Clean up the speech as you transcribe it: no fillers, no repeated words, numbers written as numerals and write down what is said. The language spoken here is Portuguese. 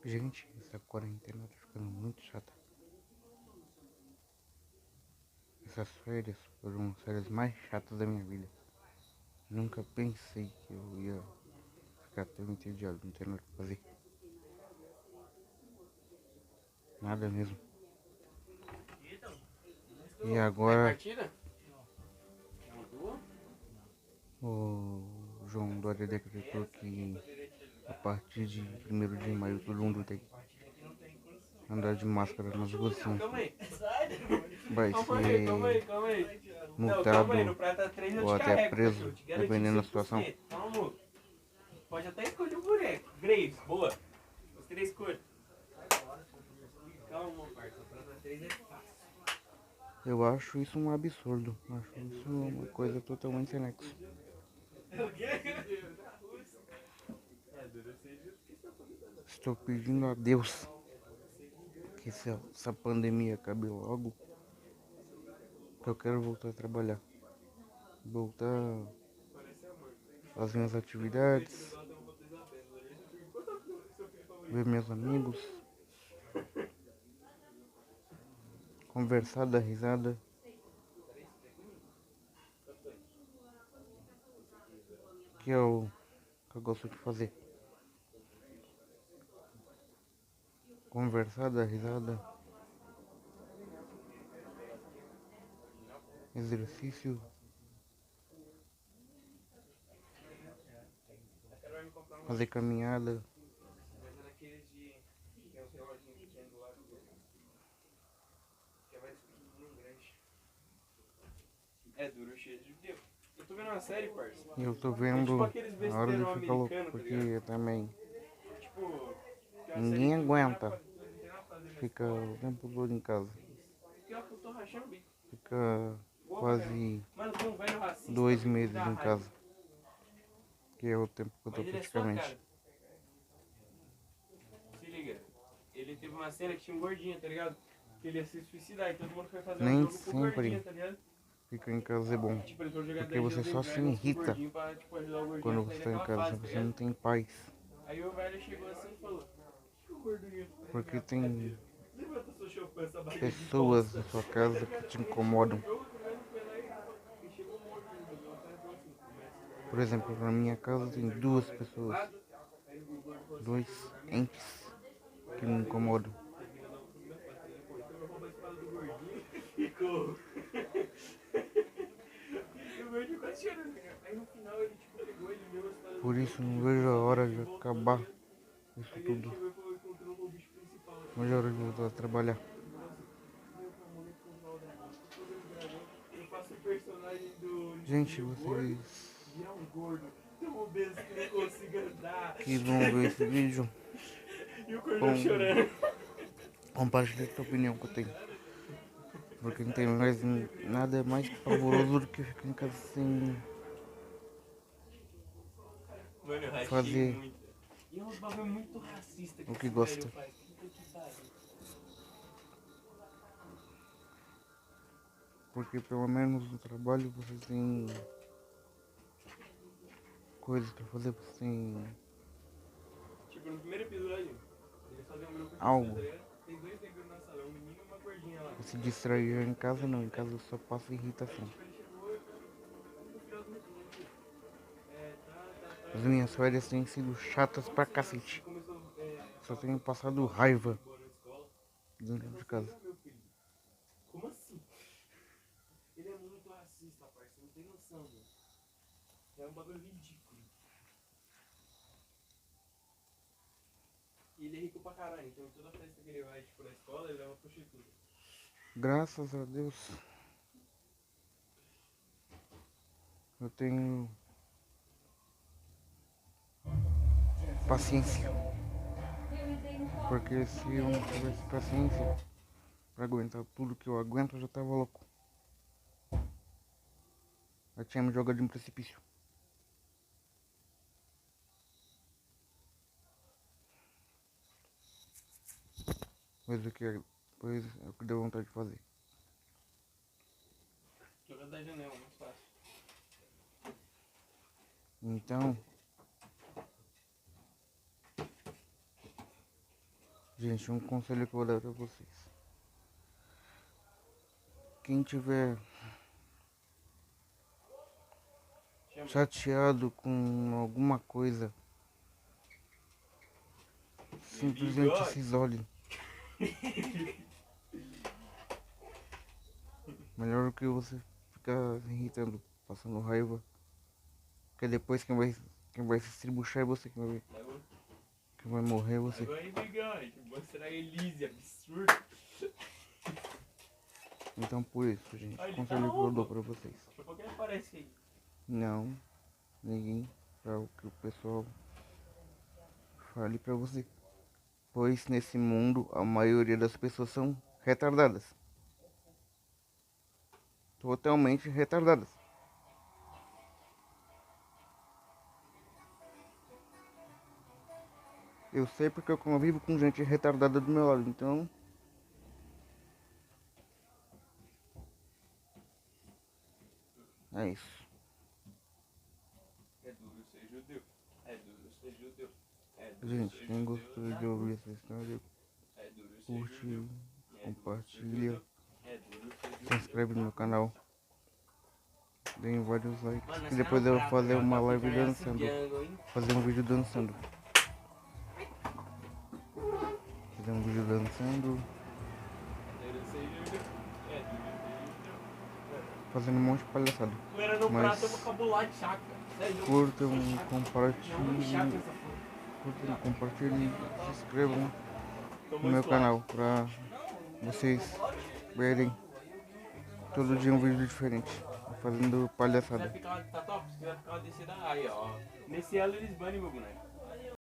Gente, essa quarentena tá ficando muito chata. Essas férias foram as férias mais chatas da minha vida. Nunca pensei que eu ia ficar tão entediado, não ter nada pra fazer. Nada mesmo. E agora o João Dória decretou que a partir de 1º de maio todo mundo tem que andar de máscara nas ruas, assim. Vai ser multado ou até preso, dependendo da situação. Pode até escolher o boneco. Graves, boa. Os 3 cores. Calma, parça. Prata 3 é fácil. Eu acho isso um absurdo. Acho isso uma coisa totalmente sem nexo. Estou pedindo a Deus que essa pandemia acabe logo, que eu quero voltar a trabalhar. Voltar às minhas atividades, ver meus amigos, conversar, dar risada. Que é o que eu gosto de fazer. Conversar, dar risada, exercício, fazer caminhada. É duro, cheio de Deus. Eu tô vendo uma série, parça. E eu tô É vendo tipo aqueles a hora de besterol ficar louco, americano, tá porque ligado? também Tipo, que é uma série ninguém que não tem nada aguenta pra fazer, não tem nada pra fazer na ficar escola. o tempo todo em casa. Pior que eu tô rachando o bico. Fica Boa pra caramba. quase Mano, tem um velho racista, 2 velho, que me meses dá em raiva. casa, que é o tempo que eu tô Mas ele é sua praticamente. cara. Se liga. Ele teve uma cena que tinha um gordinho, tá ligado? Que ele ia se suicidar e todo mundo foi fazer um Nem jogo pro gordinho, sempre tá ligado? ficar em casa é bom, Tipo, eles foram jogar porque Dungeons você and só se Dragons com o irrita gordinho pra, tipo, ajudar o gordinho quando a você sair tá em daquela casa, fase, tá você não ligado? tem paz, Aí o velho chegou assim e falou: "O que o gordinho faz porque na tem cadeira? Levanta sua chopin, essa barriga de pessoas bosta." na sua Aí casa tá que ligado? te Ele chegou incomodam. no jogo, tá ligado? Foi lá e chegou morto no jogo. O cara falou assim: "Começa a Por exemplo, na minha casa tem organizar duas vai pro pessoas, lado." Aí o gordo falou assim: dois "Vou jogar minha espada." entes que me incomodam. Termina logo com minha espada. Ele, pô, então eu roubo a espada do gordinho. Ficou. E o gordinho quase chorando, né? Aí no final ele tipo pegou, ele deu a espada do Por jogo isso e não jogou vejo a só o hora bicho de e voltou, tá acabar ligado? isso Aí ele tudo. chegou e falou e controlou o bicho principal assim. Vejo a hora de voltar a trabalhar. Ele falou assim: "Meu família com o Valdemar. Eu tô vendo dragão. Eu faço o personagem do Gente, Rio Gordo, vocês virar um gordo tão obeso que não consiga andar." que vão ver esse vídeo, E o cordão com, chorando. compartilhe a opinião que eu tenho. Porque não tem mais nada mais pavoroso do que ficar em casa sem Mano, eu rachei fazer muito. E é uns bagulho muito racista que o que esse velho gosta. faz. Puta que pariu. Porque pelo menos no trabalho você tem coisas pra fazer, você tem Tipo, no primeiro episódio, eles fazem um grupo de estudo, tá algo ligado? Tem 2 negros na sala, um menino e uma gordinha lá. pra se distrair. Em casa não, em casa só passa Aí, irritação. tipo, ele chegou e no final do episódio, As minhas férias têm sido chatas pra e cacete. começou a Só falar tenho pros passado principal que ele raiva boa na escola. dentro Aí de você, casa. não, meu filho, como assim? Ele é muito racista, parça, não tem noção, mano. É um bagulho ridículo. E ele é rico pra caralho, então toda festa que ele vai, tipo, na escola, ele leva prostituta. Graças a Deus eu tenho paciência. Porque se eu não tivesse paciência pra aguentar tudo que eu aguento, eu já tava louco. Eu tinha me jogado de um precipício. Pois é o que deu vontade de fazer. Jogar da janela, mais fácil. Então, Gente, um conselho que eu vou dar pra vocês. Quem tiver chateado com alguma coisa, simplesmente se isole. Melhor do que você ficar se irritando, passando raiva. Porque depois quem vai se estribuchar é você, quem vai morrer é você. Agora é gigante, mostrar a Elise, absurdo. Então por isso, gente, Olha, ele conselho tá que eu dou louco. pra vocês. Daqui a pouco ele aparece aí. Não, ninguém, para o que o pessoal fale pra você. Pois nesse mundo a maioria das pessoas são retardadas. Totalmente retardadas. Eu sei porque eu convivo com gente retardada do meu lado, então é isso. É duro ser judeu. É duro ser judeu. É duro Gente, ser quem judeu. gostou de ouvir essa história, É duro ser curte, judeu. É duro ser compartilha, judeu. É duro ser se judeu. inscreve no meu canal, deem vários likes. Mano, E essa depois é eu uma vou prata, fazer ó, uma tá live ficando essa dançando. jungle, hein? Fazer um vídeo dançando. Fazer um vídeo dançando. É duro ser judeu. É duro ser judeu. Fazendo um monte de palhaçada. Poeira no Mas prato, eu vou cabular de chaca. Sério, curtam, eu sou chaca. Não, compartilhem. chaca essa porra. Curtam, compartilhem, se inscrevam Tô no muito meu suave. canal pra vocês verem todo dia um vídeo diferente. Fazendo Se palhaçada. quiser ficar, tá top? Se quiser ficar uma descida aí, ó. Nesse elo eles banem meu boneco.